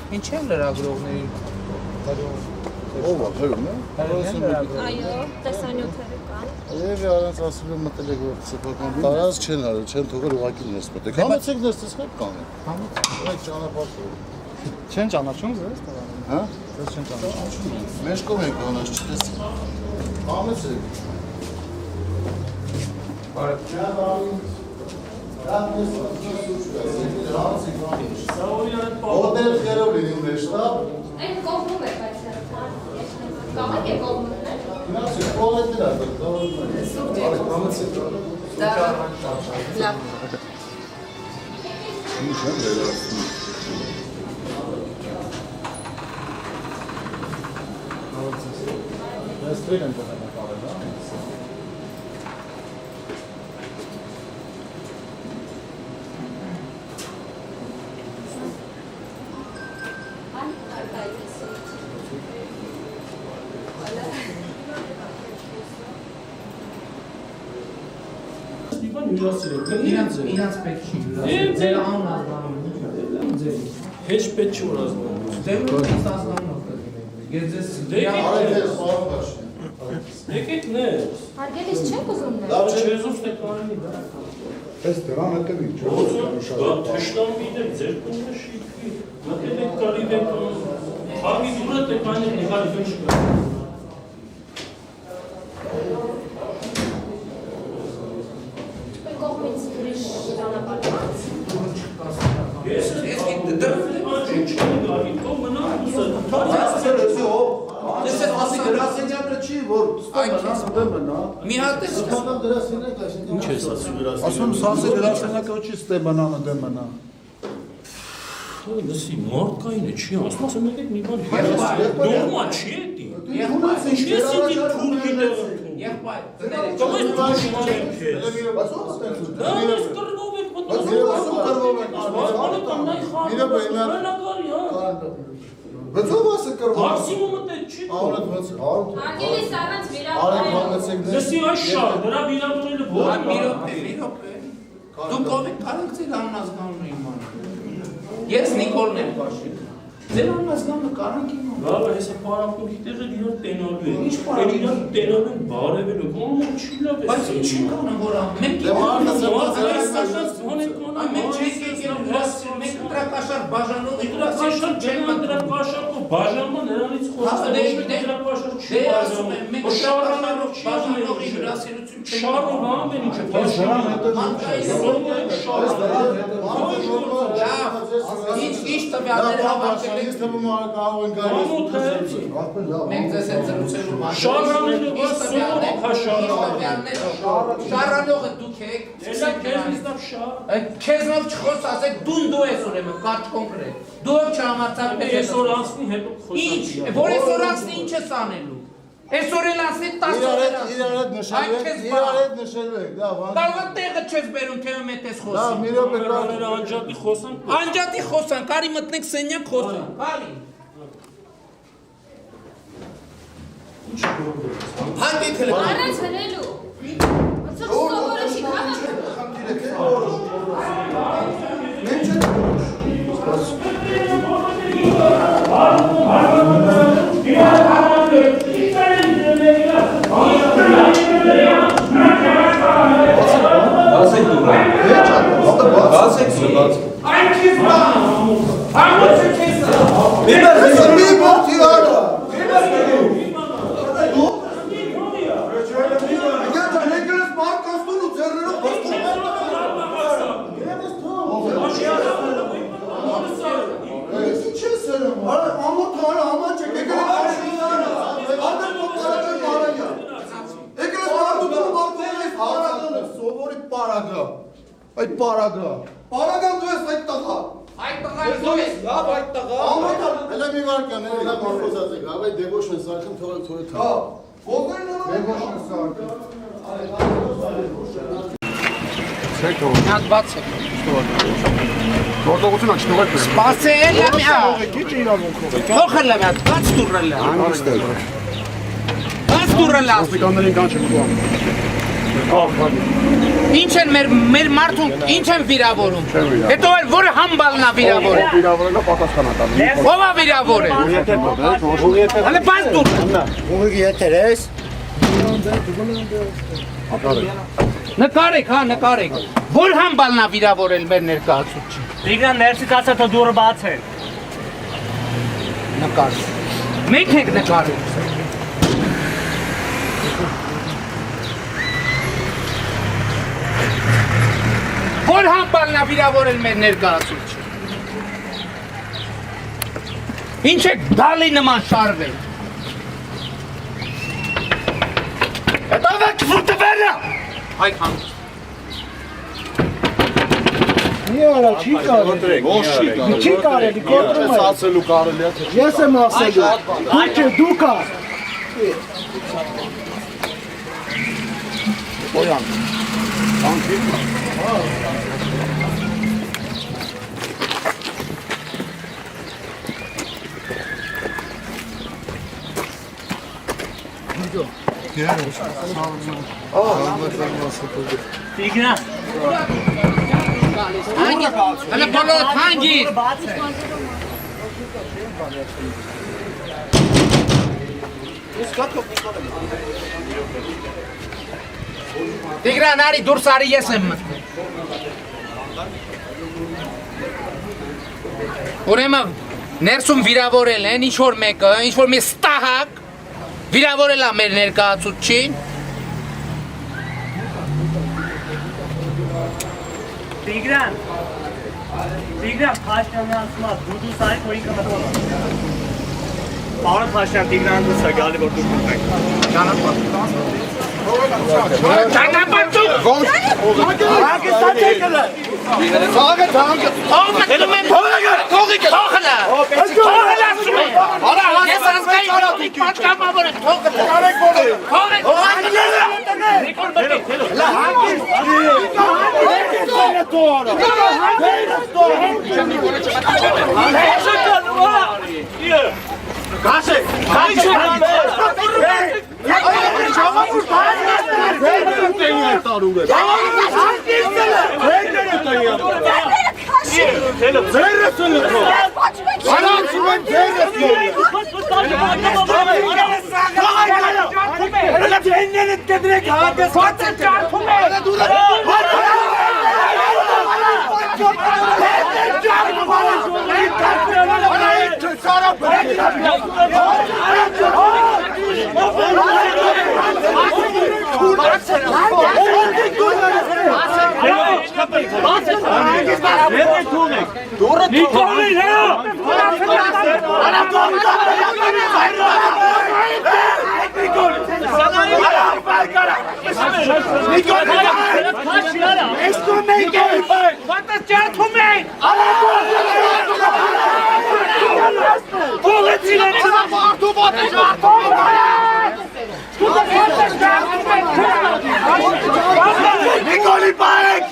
Ինչ են լրագրողներին Ով է, հերում է? Այո, տեսանյութերը կան։ Եվ առանց ասում եմ մտել եք որ սեփական տարած չեն արել, չեն թողել ուղղակի ներս մտեք։ Համեցեք ներս տեսեք կանեն։ Այդ ճանապարհը։ Չեն ճանաչում ձեզ տղաներ։ Հա? Ձեզ չեն ճանաչում։ Մեր կողմ եք անած չտեսի։ Համեցեք։ Բարև։ Ո՞դեր քերով լինում է շտաբ։ Այն կողմում է, բայց կամ է կողմում է։ Նասի կոլետներ ա դառնում։ Բարև, համեցեք։ Լավ։ Ինչ է դերասում։ Ես թրին եմ տվել նկարել, հա։ Իրանց պետք չի հյուրասիրել, ձեր անուն ազգանում ձեր Հեչ պետք չի որ ազգանում ձեր ինձ ազգանով ես ձեզ Եկեք ներս Հարգելիս չեք ուզում ներ։ Չեզով ստեկանանի Այս դրան հետև ինչ Դա թշնամի դեր ձեր կոնը շիքի Մտել եք կարիվ եք Հագի դուրը տեկանի նեղարի վեն շկա Կողմից ուրիշ ճանապարհ։ Ես դրվել չեն գարի Քո մնան ուսը Ես այդ ասի գրասենյակը չի, որ ստանան մնա։ մի հատ է Ստանան գրասենյակ, այսինքն Ինչ ես ասի գրասենյակ ասում սասը գրասենյակը չի ստեբանանը դե մնա։ Լսի, մարդկային է, չի ասում, ասում եկեք մի բան նորմալ չի էտի Չի ես էտի թուր գիտեղ եղբայր Կամ այս թուշման եմ քեզ Դա ես կրվով եք Բայց ով ասը կրվող։ Մաքսիմումը դե չի Հարգելիս առանց Արեք վիրավորել։ հանեցեք դե։ Լսի այս շար, դրա վիրավորելը մի ո՞ր րոպե դու կովիկ կարանք ձեր անուն ազգանունը իմանալ ես Նիկոլն եմ բաշի ձեր անուն ազգանունը կարանք իմանալ Լավը, հեսա պարապնուքի տեղը իրար տենալու է Ինչ պարապ իրար տենալու են բարևելու Կանոն չի լավ է բայց ինչի կանոն որ մենք մենք տրակաշար բաժանող Տրակաշար չեն տրակաշարով բաժանումը նրանից խոսքը տրակաշար չի բաժանում մենք տրակաշարով բաժանող հյուրասիրություն չենք Շարով ամեն ինչը Ինչ տվյալներ հավաքել եք մենք ձեզ հետ զրուցելու Շարրանելու Շարրանողը դուք եք Քեզնով չխոս ասեք դու ես ուրեմն կարճ կոնկրետ Դու չհամարձակվեք Այսօր անցնի հետո Ինչ, որ այսօր անցնի ինչ ես անելու Այսօր էլ անցնի 10 Իրար հետ նշելու եք, դա վան Կարող է տեղը չես բերում թե մետ ես Դա խոսում մի րոպե անջատի խոսանք Անջատի խոսանք, արի մտնենք սենյակ խոսանք Արի Հանգեք հլը Առանց հրելու։ Ոնց սովորը չի քանը։ Այդ պարագա։ Պարագան դու ես այդ տղա։ Այդ տղան դու ես, լավ այդ տղա Հələ մի վարքան, հələ մորֆոզած եք, հավայ դեգոշն են սարքն թողել թողել թա։ Հա, ողերն են Դեգոշն են սարքն։ Հատ բաց է Գործողություն աչնողեք։ Սպասել եմ յա Քիչ իրավունքով։ Թողել եմ յատ, բաց տուրել եմ Անստեղ։ Բաց տուրել եմ Ոստիկաններին կանչ եմ ուղղում։ Ինչ են մեր մարդուն, ինչ են վիրավորում։ Հետո էլ որը համբալն է վիրավորել։ Վիրավորելը պատասխանատան։ Ո՞վ է վիրավորել։ Հələ բաց դուր։ Ուղիղ եթերես։ Նկարեք, հա, նկարեք։ Որ համբալն է վիրավորել մեր ներկայացուցիչ։ Տիգրան ներսից ասա թե դուրը բաց է։ Նկար։ Մենք ենք նկարում։ Որ համբալն է վիրավորել մեր ներկայացուցիչ։ Ինչ եք դալի նման շարվել։ Հետո վեք ֆուտվելը։ Այ քան։ Մի արա չի կարելի։ Ոչ չի կարելի։ Չի կարելի, կոտրում Ես է։ ասելու կարելի է թե Ես եմ ասելու։ Դուք է, դուք է։ Օյան։ Տիգրան։ Հələ բոլոր հանգիր։ Բաց է։ Տիգրան արի դուրս արի ես եմ մտնում։ Ուրեմն ներսում վիրավորել են ինչ-որ մեկը, ինչ-որ մի ստահակ վիրավորել է մեր ներկայացուցչին։ Տիգրան, Փաշյանն ասում է, դու սայք ու ինքը մտնում է։ Պարոն Փաշյան, Տիգրան դուս է գալի, որ դուք մտեք։ Ճանապարհում։ Հագստա չեկելը։ Ո՞վ մտնում է թողիկը։ Թողնա։ ասում է։ Ես ազգային ժողովի պատգամավոր եմ, թողնա։ Թողեք։ Նիկոլ բերեք։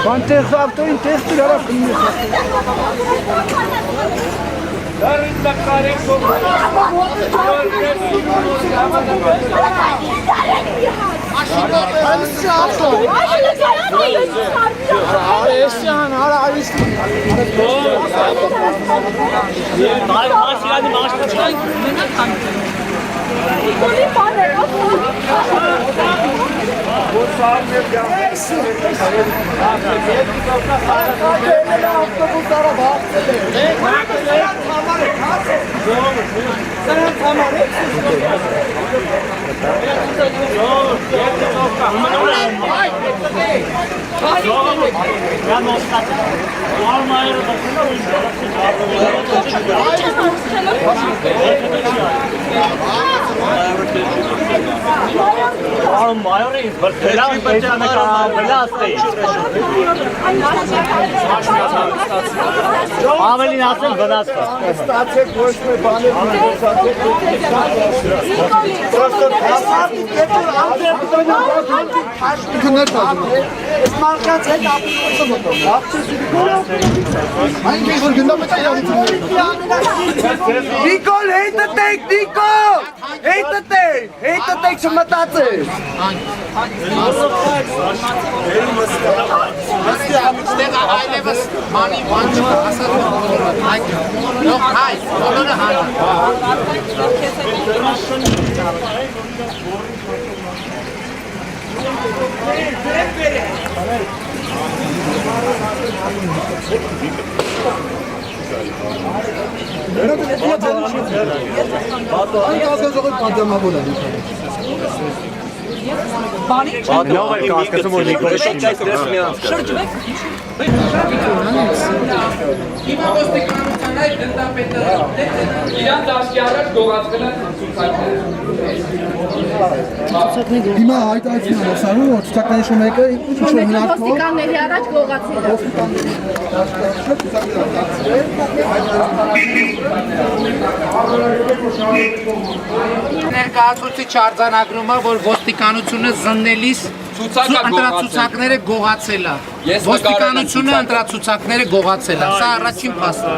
Quante auto in testa era finita. Ավելին ասել վնաս կա։ Ստացեք ոչ մի բաներ Նիկոլ, հետը տեք, Նիկոլ! Հետը տեք չմտածես։ Այստեղ այլևս մանի բան չկա, ասած yok hayır, onları hayır. Նով էլ կասկածում որ Նիկոլը Հիմա ոստիկանության այդ դնդապետը իրանց աչքի առաջ գողացվել են ցուցակները։ Հիմա հայտարարություն է ասանում, որ ցուցակների շու մեկը ինչ-որ հնարքով ոստիկանների առաջ գողացել է։ Ներկայացուցիչ արձանագրում է, որ ոստիկանությունը զննելիս ընտրացուցակները գողացել է։ Ոստիկանությունը ընտրացուցակները գողացել է։ Սա առաջին փաստը։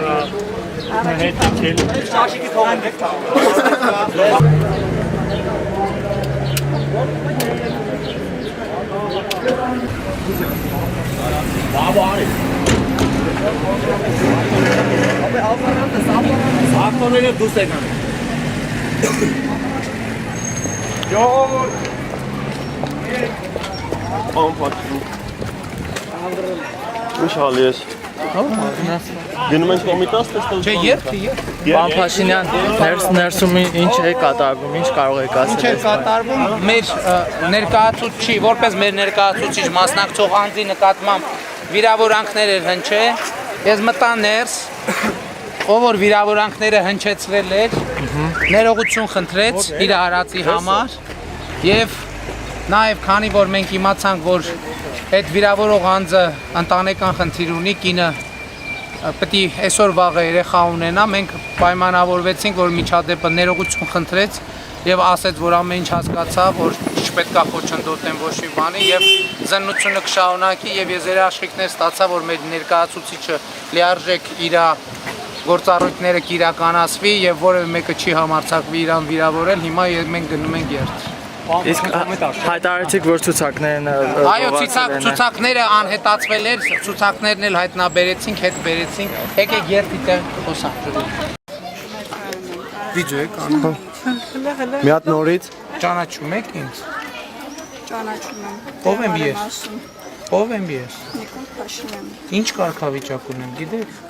Ակտորները դուս եկան։ Ինչ հալի ես։ Գնում ենք կոմիտաս տեսնել։ Չէ, երբ։ Պարոն Փաշինյան, ներսում ինչ է կատարվում, ինչ կարող եք ասել։ Ինչ է կատարվում մեր ներկայացուցիչի, որպես մեր ներկայացուցիչ մասնակցող անձի նկատմամբ վիրավորանքներ էր հնչել։ Ես մտա ներս, ով որ վիրավորանքները հնչեցրել էր, ներողություն խնդրեց իր արածի համար եւ նաեւ քանի որ մենք իմացանք, որ այդ վիրավորող անձը ընտանեկան խնդիր ունի, կինը պետք է այսօր վաղը երեխա ունենա, մենք պայմանավորվեցինք, որ միջադեպը ներողություն խնդրեց եւ ասեց, որ ամեն ինչ հասկացա, որ չպետք է խոչընդոտեն ոչ մի բանի եւ զննությունը կշարունակի եւ ես երաշխիքներ ստացա, որ մեր ներկայացուցիչը լիարժեք իր գործառույթները կիրականացվի եւ որևէ մեկը չի համարձակվի իրան վիրավորել, հիմա մենք գնում ենք երթ։ Իսկ հայտարարեցիք, որ ցուցակներն Այո, ցուցակները անհետացվել էր, ցուցակներն էլ հայտնաբերեցինք, հետ բերեցինք, եկեք երթի տեղ խոսանք։ Վիդեո եք անում։ մի հատ նորից Ճանաչում եք ինձ։ Ճանաչում եմ։ Ով եմ ես։ Ով եմ ես։ Նիկոլ Փաշինյան։ Ինչ կարգավիճակ ունեմ, գիտեք։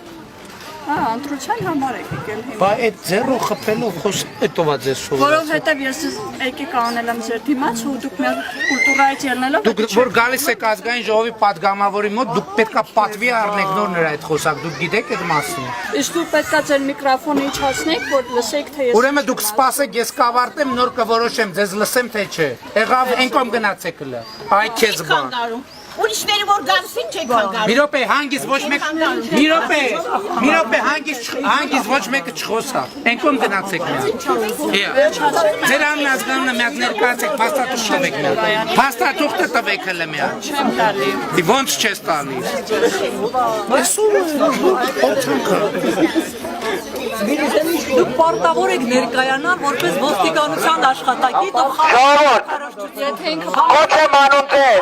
Ընտրության համար եք եկել հիմա։ Բա այդ ձեռով խփելով հետո ա ձեզ սովորեցի։ Որովհետև ես եկի կանել եմ ձեր դիմաց ու դուք մեր կուլտուրայից ելնելով Դուք որ գալիս եք ազգային ժողովի падգամավորի մոտ, դուք պետքա պատվի առնեք նոր նրա այդ խոսակ, դուք գիտեք այդ մասին։ Իսկ դուք պետքա ձեր միկրոֆոնը իջացնեք, որ լսեք թե ես։ Ուրեմն դուք սպասեք, ես կավարտեմ, նոր կորոշեմ, ձեզ լսեմ թե չէ։ Եղավ, այն կողմ գնացեք լը։ Այ քեզ բան։ Ուրիշները որ գալսին չէ, Մի րոպե, հանգիստ ոչ մեկ մի րոպե հանգիստ ոչ մեկը չխոսա։ Ենքում գնացեք միած։ Ձեր աննազգանունը միած ներկայացեք, փաստաթուղթ տվեք միած։ Փաստաթուղթը տվեք հələ միած։ Ոնց չես տալիս։ Դուք պարտավոր եք ներկայանալ որպես ոստիկանության աշխատակից Ոչ եմ անում ձեզ,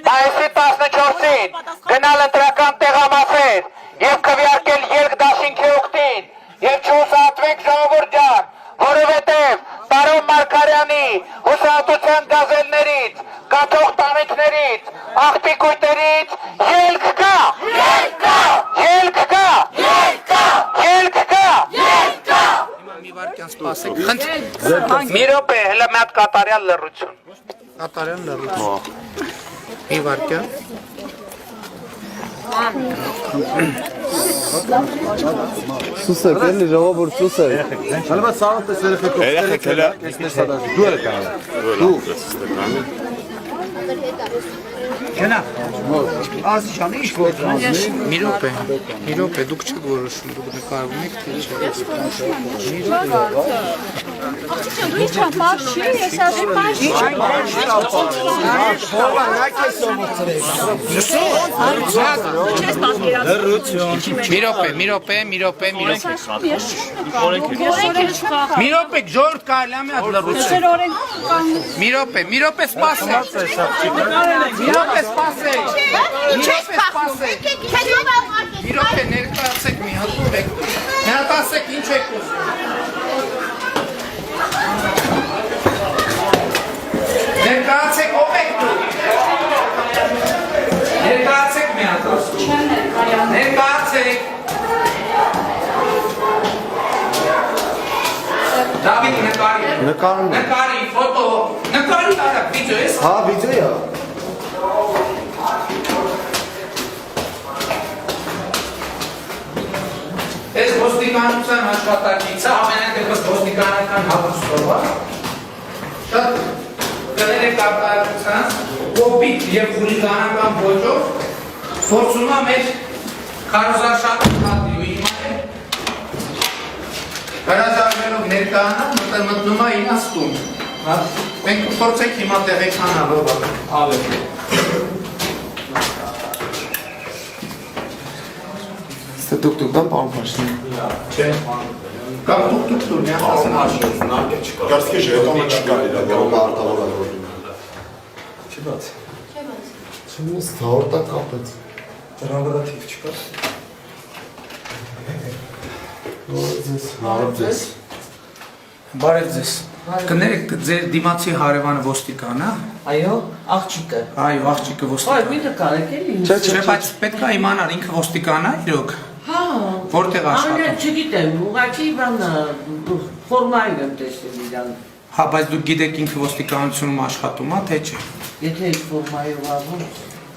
մայիսի 14-ին գնալ ընտրական տեղամասեր և քվեարկել ելք դաշինքի ուղտին և չուսատվեք ժողովուրդ ջան, որովհետև Պարոն Մարգարյանի հուսահատության գազելներից, կաթող տանիքներից, աղբիկույտերից ելք կա, ելք կա, մի վարկյան սպասեք, մի րոպե, հələ մի հատ կատարյալ լռություն։ Կատարյալ լռություն։ Մի վարկյան։ Սուսեք, էլի ժողովուրդ սուսեք։ Հələ սաղը տես երեխեք դու էլ կանալ։ Դու։ Գնա։ Ազիջան, ինչ գործում։ Մի րոպե, դուք չեք որոշում, դուք նկարվում եք, թե չէ։ Աղջիկան, դու ինչ ճամփար չի, ես ասում Մի րոպե, ժողովուրդ կարելի է մի հատ լռություն։ Մի րոպե սպասեք։ Մի րոպե ներկայացեք մի հատ եք։ Մի հատ ասեք ինչ եք ուզում։ Ներկայացեք ով եք դուք։ Ներկայացեք մի հատ ասում։ Ներկայացեք։ Դավիթ նկարի։ Նկարի, ֆոտո։ Նկարի արա, վիդեո ես։ Հա, վիդեո է։ Ես ոստիկանության աշխատակիցը, ամենատեղված ոստիկանական հագուստով է։ Շատ կներ է կապտարության, կոպիտ և խուլիգանական ոճով, փորձում է մեր քարոզարշավը հատի ու հիմա է հրաժարվելով ներկայանալ, մտնում է իրաց տուն։ Մենք կփորձենք հիմա տեղեկանալով ավել։ Դուք դան պարոն Փաշինյան։ Չէ։ Կամ դուք դուր մի հատ ասեմ աշիվ։ Կարծիքի ժետոնը չկա իրա, որոնք արտավոր են որ Չի բաց։ Չմուս թորտա կապեց։ Դրան վրա թիվ չկա։ Բարև ձեզ։ Բարև ձեզ։ Կներեք ձեր դիմացի հարևանը ոստիկան է։ Այո, աղջիկը։ Այո, աղջիկը ոստիկան։ Մի նկարեք էլի։ Չէ, բայց պետք է իմանալ ինքը ոստիկան է, իրոք։ Հա։ Որտեղ աշխատում։ Չգիտեմ, ուղղակի բանը ֆորմային եմ տեսել իրան։ Հա, բայց դուք գիտեք ինքը ոստիկանությունում աշխատում է, թե չէ։ Եթե այդ ֆորմայով աղում։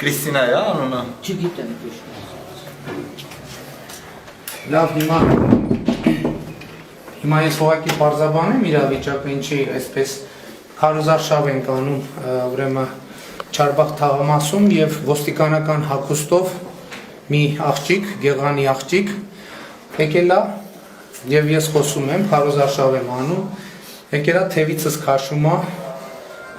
Կրիստինա է անունը։ Չգիտեմ ճիշտ։ Լավ, հիմա ես ուղղակի պարզաբանեմ իրավիճակը, ինչի այսպես քարոզարշավ ենք անում, ուրեմն Չարբախ թաղամասում եւ ոստիկանական հագուստով մի աղջիկ, գեղանի աղջիկ եկել է եւ ես խոսում եմ, քարոզարշավ եմ անում, եկել է թևիցս քաշում է,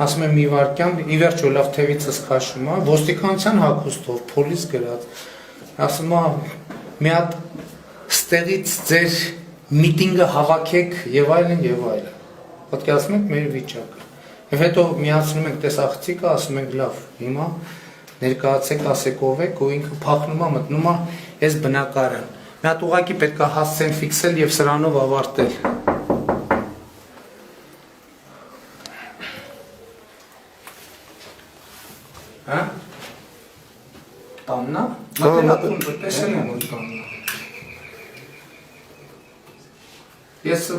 ասում եմ մի վարքյան, ի վերջո լավ թևիցս քաշում է, ոստիկանության հագուստով, փոլիս գրած, ասում է մի հատ ստեղից ձեր միտինգը հավաքեք եւ այլն եւ այլն։ Պատկերացնում եք մեր վիճակը։ Եվ հետո միացնում ենք տեսախցիկը, ասում ենք լավ, հիմա ներկայացեք, ասեք ով եք, ու ինքը փախնում է, մտնում է այս բնակարան։ Մի հատ ուղղակի պետք է հասցեն ֆիքսել եւ սրանով ավարտել։ Հա? Տաննա։ Մտել տեսել եմ որ տաննա։ Ես